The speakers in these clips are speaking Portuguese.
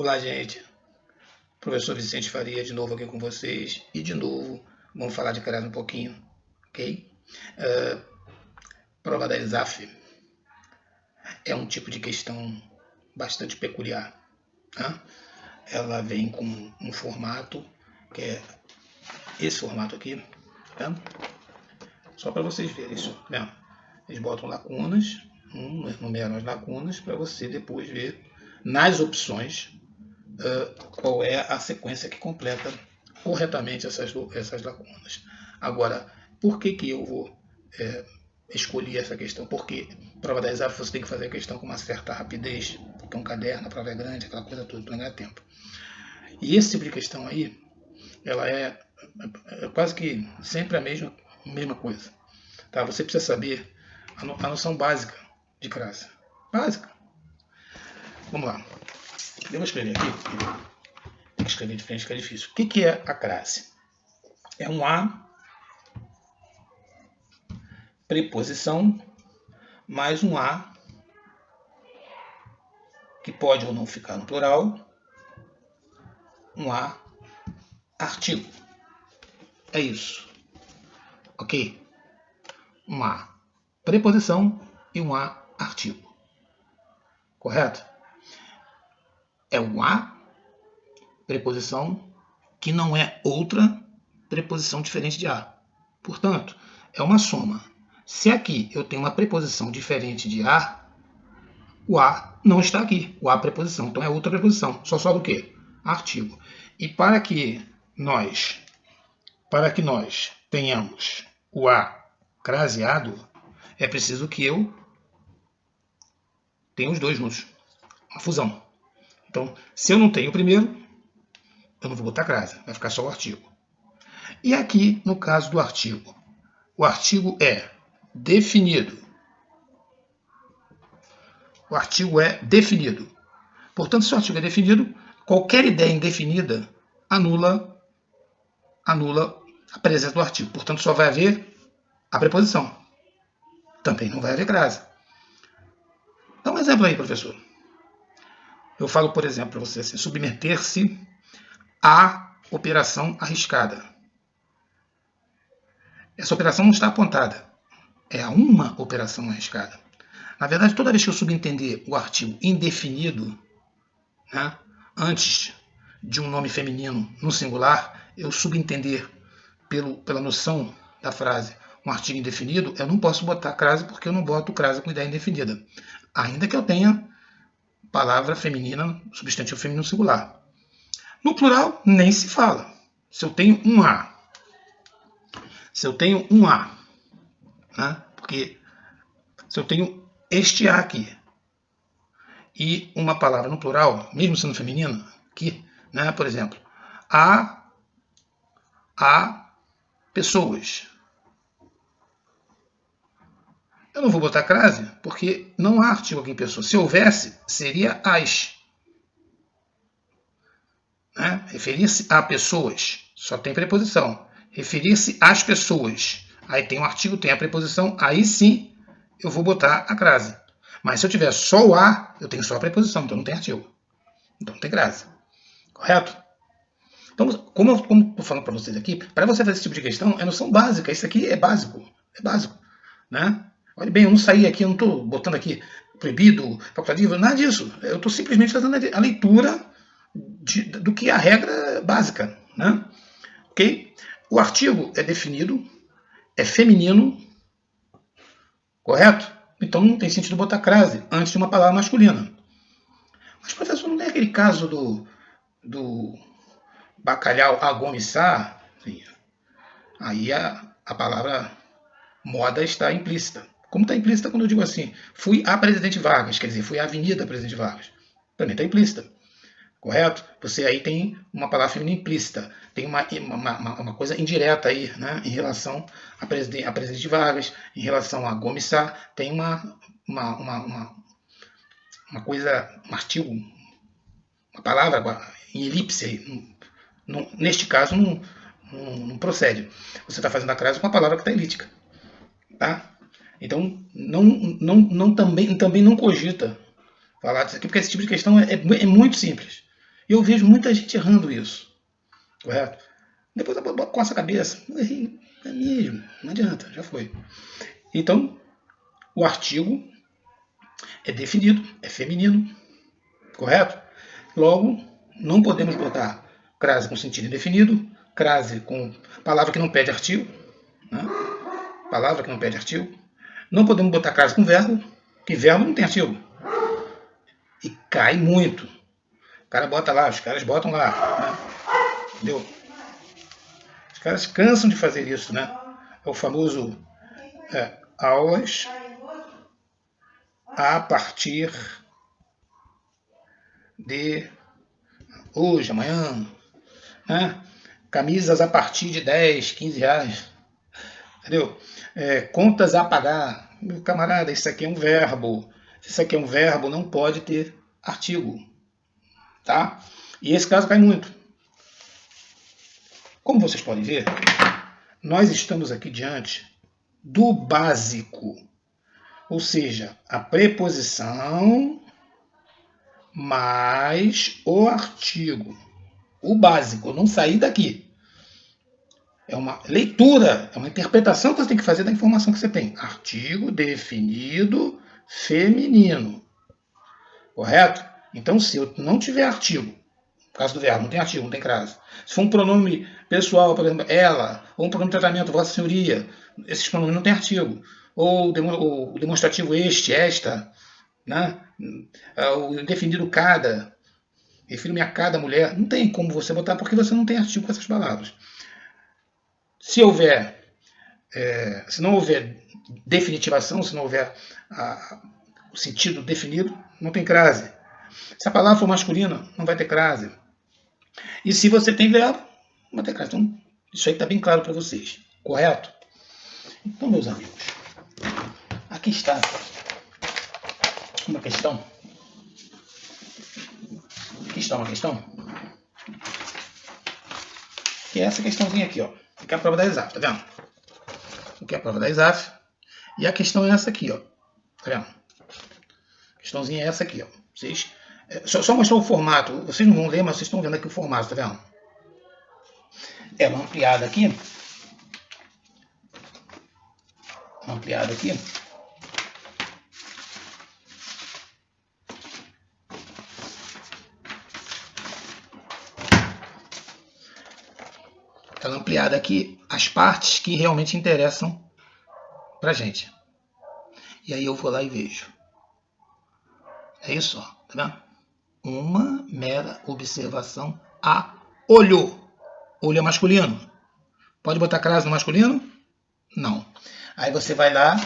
Olá, gente. Professor Vicente Faria de novo aqui com vocês. E de novo, vamos falar de crase um pouquinho, ok? Prova da ESAF é um tipo de questão bastante peculiar. Tá? Ela vem com um formato, que é esse formato aqui. Tá? Só para vocês verem isso. Né? Eles botam lacunas, numeram as lacunas, para você depois ver nas opções qual é a sequência que completa corretamente essas lacunas. Agora, por que eu vou escolher essa questão? Porque prova da ESAF você tem que fazer a questão com uma certa rapidez, porque é um caderno, a prova é grande, aquela coisa toda, para ganhar tempo. E esse tipo de questão aí, ela é quase que sempre a mesma coisa. Tá? Você precisa saber a noção básica de crase. Básica. Vamos lá. Eu vou escrever aqui. Tem que escrever de frente que é difícil. O que é a crase? É um A, preposição, mais um A, que pode ou não ficar no plural, um A, artigo. É isso. Ok? Um A, preposição e um A, artigo. Correto? É um A, preposição, que não é outra preposição diferente de A. Portanto, é uma soma. Se aqui eu tenho uma preposição diferente de A, o A não está aqui. O A é preposição, então é outra preposição. Só sobra o quê? Artigo. E para que nós tenhamos o A craseado, é preciso que eu tenha os dois juntos. Uma fusão. Então, se eu não tenho o primeiro, eu não vou botar crase. Vai ficar só o artigo. E aqui, no caso do artigo, o artigo é definido. O artigo é definido. Portanto, se o artigo é definido, qualquer ideia indefinida anula a presença do artigo. Portanto, só vai haver a preposição. Também não vai haver crase. Dá um exemplo aí, professor. Eu falo, por exemplo, para você assim, submeter-se à operação arriscada. Essa operação não está apontada. É a uma operação arriscada. Na verdade, toda vez que eu subentender o artigo indefinido, né, antes de um nome feminino no singular, eu subentender pela noção da frase um artigo indefinido, eu não posso botar crase porque eu não boto crase com ideia indefinida. Ainda que eu tenha palavra feminina, substantivo feminino singular. No plural, nem se fala. Se eu tenho um A, né, porque se eu tenho este A aqui, e uma palavra no plural, mesmo sendo feminina, aqui, né, por exemplo, há pessoas. Eu não vou botar crase, porque não há artigo aqui em pessoa. Se houvesse, seria as. Né? Referir-se a pessoas, só tem preposição. Referir-se às pessoas, aí tem um artigo, tem a preposição, aí sim eu vou botar a crase. Mas se eu tiver só o a, eu tenho só a preposição, então não tem artigo. Então não tem crase. Correto? Então, como eu estou falando para vocês aqui, para você fazer esse tipo de questão, é noção básica. Isso aqui é básico. É básico. Né? Olha bem, eu não saí aqui, eu não estou botando aqui proibido, facultativo, nada disso. Eu estou simplesmente fazendo a leitura do que é a regra básica. Né? Ok? O artigo é definido, é feminino, correto? Então não tem sentido botar crase antes de uma palavra masculina. Mas, professor, não tem aquele caso do bacalhau agomissar? Aí a palavra moda está implícita. Como está implícita quando eu digo assim, fui a Presidente Vargas, quer dizer, fui à Avenida Presidente Vargas. Também está implícita. Correto? Você aí tem uma palavra feminina implícita, tem uma coisa indireta aí, né, em relação a Presidente Vargas, em relação a Gomes Sá, tem uma coisa, um artigo, uma palavra em elipse aí. Neste caso, não procede. Você está fazendo a crase com a palavra que está elíptica. Tá? Então, também não cogita falar disso aqui, porque esse tipo de questão é muito simples. E eu vejo muita gente errando isso. Correto? Depois coça a cabeça. Não errei. É mesmo. Não adianta. Já foi. Então, o artigo é definido, é feminino. Correto? Logo, não podemos botar crase com sentido indefinido, crase com palavra que não pede artigo, né? Palavra que não pede artigo. Não podemos botar crase com verbo, que verbo não tem artigo. E cai muito. O cara bota lá, os caras botam lá, né? Entendeu? Os caras cansam de fazer isso, né? É o famoso aulas a partir de hoje, amanhã, né? Camisas a partir de 10, 15 reais. Entendeu? Contas a pagar. Meu camarada, isso aqui é um verbo. Se isso aqui é um verbo, não pode ter artigo. Tá? E esse caso cai muito. Como vocês podem ver, nós estamos aqui diante do básico. Ou seja, a preposição mais o artigo. O básico, eu não saí daqui. É uma leitura, é uma interpretação que você tem que fazer da informação que você tem. Artigo definido feminino. Correto? Então, se eu não tiver artigo, no caso do verbo, não tem artigo, não tem crase. Se for um pronome pessoal, por exemplo, ela, ou um pronome de tratamento, vossa senhoria, esses pronomes não tem artigo. Ou o demonstrativo este, esta, né? O indefinido cada, refiro-me a cada mulher. Não tem como você botar porque você não tem artigo com essas palavras. Se não houver definitivação, se não houver o sentido definido, não tem crase. Se a palavra for masculina, não vai ter crase. E se você tem verbo, não vai ter crase. Então, isso aí está bem claro para vocês. Correto? Então, meus amigos, aqui está uma questão. Aqui está uma questão. Que é essa questãozinha aqui, ó. Que é a prova da ESAF, tá vendo? Que é a prova da ESAF. E a questão é essa aqui, ó. Tá vendo? A questãozinha é essa aqui, ó. Vocês, só mostrar o formato. Vocês não vão ler, mas vocês estão vendo aqui o formato, tá vendo? Ela ampliada aqui. Ampliada aqui. Ela ampliada aqui as partes que realmente interessam pra gente. E aí eu vou lá e vejo. É isso, ó, tá vendo? Uma mera observação a olho. Olho é masculino. Pode botar crase no masculino? Não. Aí você vai lá,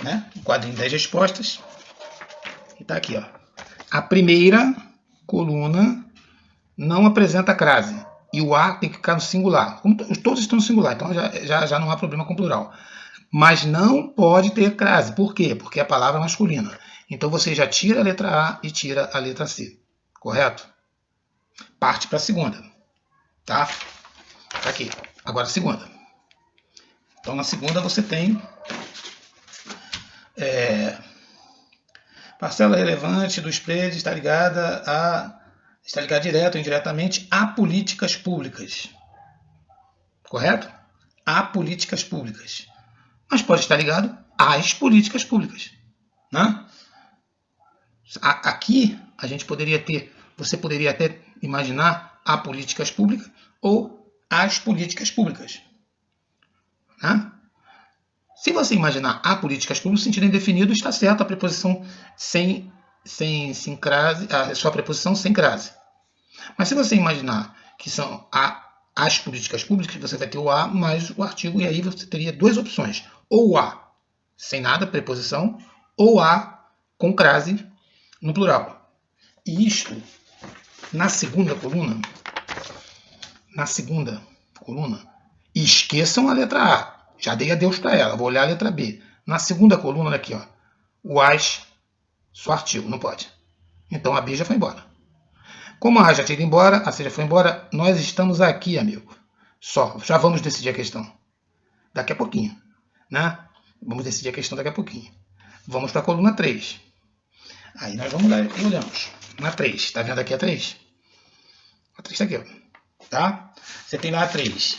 né? O quadrinho das respostas. E tá aqui, ó. A primeira coluna não apresenta crase. E o A tem que ficar no singular. Como todos estão no singular, então já não há problema com plural. Mas não pode ter crase. Por quê? Porque é a palavra masculina. Então você já tira a letra A e tira a letra C. Correto? Parte para a segunda. Tá? Tá aqui. Agora a segunda. Então na segunda você tem parcela relevante dos preços está ligada direto ou indiretamente a políticas públicas. Correto? A políticas públicas. Mas pode estar ligado às políticas públicas. Né? Aqui a gente poderia ter, você poderia até imaginar a políticas públicas ou as políticas públicas. Né? Se você imaginar a políticas públicas, o sentido indefinido está certo, a preposição sem crase, a sua preposição sem crase. Mas se você imaginar que são as políticas públicas, você vai ter o A mais o artigo, e aí você teria duas opções. Ou A sem nada, preposição, ou A com crase no plural. E isto, na segunda coluna, esqueçam a letra A. Já dei adeus para ela, vou olhar a letra B. Na segunda coluna aqui, ó, o as, só artigo, não pode. Então a B já foi embora. Como a A já tinha ido embora, a C já foi embora, nós estamos aqui, amigo. Só, já vamos decidir a questão. Daqui a pouquinho. Né? Vamos decidir a questão daqui a pouquinho. Vamos para a coluna 3. Aí nós vamos lá e olhamos. Na 3, está vendo aqui a 3? A3 está aqui, ó, tá? Você tem lá A3.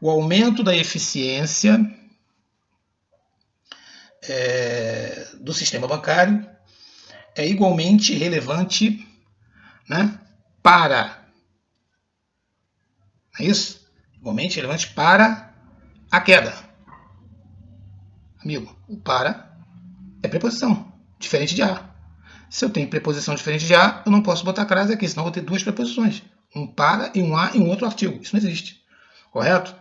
O aumento da eficiência do sistema bancário é igualmente relevante, né, para... É isso? Igualmente relevante para a queda. Amigo, o para é preposição, diferente de a. Se eu tenho preposição diferente de a, eu não posso botar crase aqui, senão eu vou ter duas preposições. Um para e um a em um outro artigo. Isso não existe. Correto?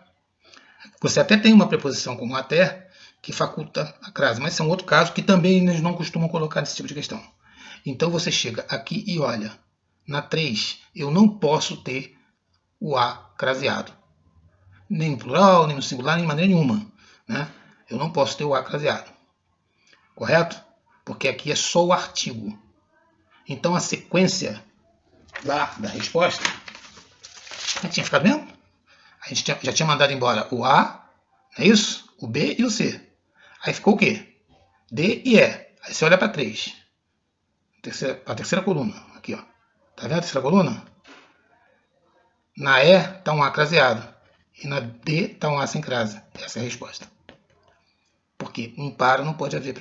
Você até tem uma preposição como até, que faculta a crase, mas isso é um outro caso que também eles não costumam colocar nesse tipo de questão. Então você chega aqui e olha, na 3 eu não posso ter o a craseado. Nem no plural, nem no singular, nem de maneira nenhuma. Né? Eu não posso ter o a craseado. Correto? Porque aqui é só o artigo. Então a sequência lá da resposta, já tinha ficado mesmo? A gente já tinha mandado embora o A, não é isso? O B e o C. Aí ficou o quê? D e E. Aí você olha para 3. A terceira coluna. Aqui, ó. Tá vendo a terceira coluna? Na E está um A craseado. E na D está um A sem crase. Essa é a resposta. Porque um para não pode haver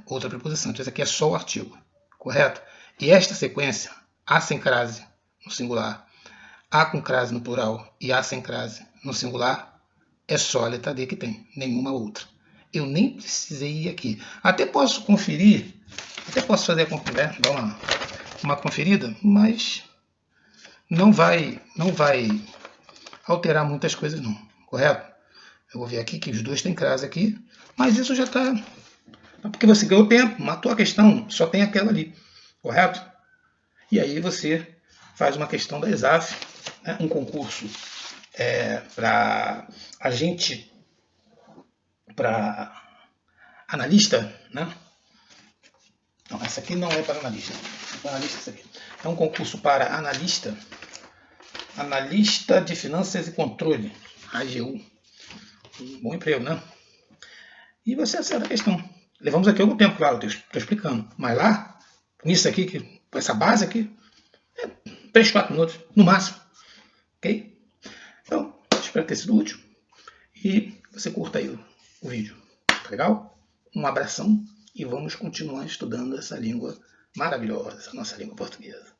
outra preposição. Então, isso aqui é só o artigo. Correto? E esta sequência, A sem crase no singular, A com crase no plural e A sem crase no singular, é só a letra D que tem, nenhuma outra. Eu nem precisei ir aqui. Até posso conferir, até posso fazer dar uma conferida, mas não vai alterar muitas coisas não, correto? Eu vou ver aqui que os dois têm crase aqui, mas isso já está... Porque você ganhou tempo, matou a questão, só tem aquela ali, correto? E aí você faz uma questão da ESAF, né, um concurso para agente, para analista, né? Não, essa aqui não é para analista. Analista essa aqui. É um concurso para analista de finanças e controle, AGU. Um bom emprego, né? E você acerta a questão. Levamos aqui algum tempo, claro, estou explicando. Mas lá, nisso aqui, com essa base aqui, 3, 4 minutos, no máximo. Ok? Então, espero ter sido útil. E você curta aí o vídeo. Tá legal? Um abração e vamos continuar estudando essa língua maravilhosa, essa nossa língua portuguesa.